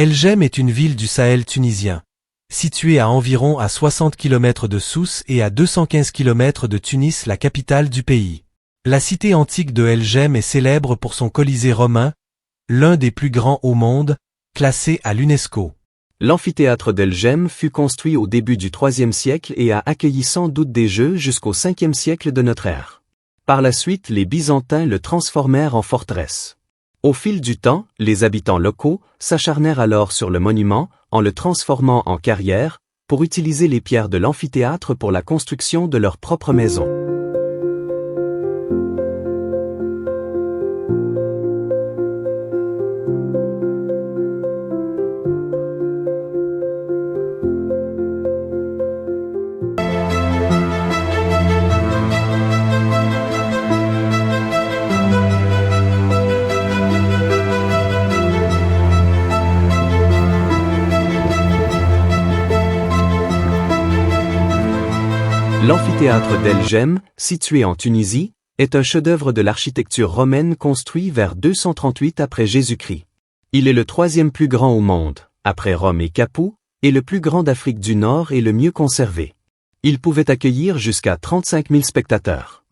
El Jem est une ville du Sahel tunisien. Située à environ 60 km de Sousse et à 215 km de Tunis, la capitale du pays. La cité antique de El Jem est célèbre pour son Colisée romain, l'un des plus grands au monde, classé à l'UNESCO. L'amphithéâtre d'El Jem fut construit au début du IIIe siècle et a accueilli sans doute des jeux jusqu'au Ve siècle de notre ère. Par la suite, les Byzantins le transformèrent en forteresse. Au fil du temps, les habitants locaux s'acharnèrent alors sur le monument, en le transformant en carrière, pour utiliser les pierres de l'amphithéâtre pour la construction de leur propre maison. L'amphithéâtre d'El Jem, situé en Tunisie, est un chef-d'œuvre de l'architecture romaine construit vers 238 après Jésus-Christ. Il est le troisième plus grand au monde, après Rome et Capoue, et le plus grand d'Afrique du Nord et le mieux conservé. Il pouvait accueillir jusqu'à 35 000 spectateurs.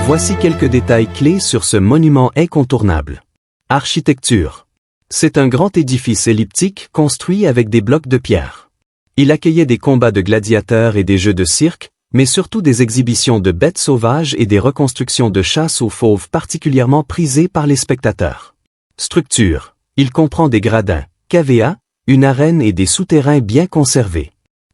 Voici quelques détails clés sur ce monument incontournable. Architecture. C'est un grand édifice elliptique construit avec des blocs de pierre. Il accueillait des combats de gladiateurs et des jeux de cirque, mais surtout des exhibitions de bêtes sauvages et des reconstructions de chasse aux fauves particulièrement prisées par les spectateurs. Structure. Il comprend des gradins, cavea, une arène et des souterrains bien conservés.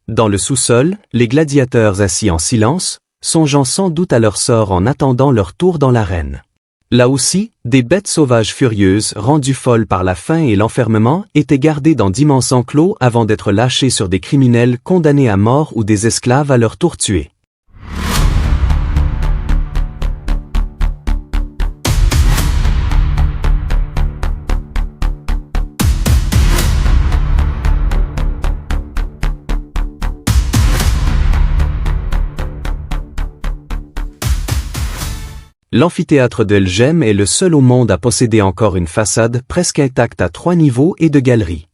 Dans le sous-sol, les gladiateurs assis en silence, songeant sans doute à leur sort en attendant leur tour dans l'arène. Là aussi, des bêtes sauvages furieuses, rendues folles par la faim et l'enfermement, étaient gardées dans d'immenses enclos avant d'être lâchées sur des criminels condamnés à mort ou des esclaves à leur tour tués. L'amphithéâtre d'El Jem est le seul au monde à posséder encore une façade presque intacte à 3 niveaux et de galeries.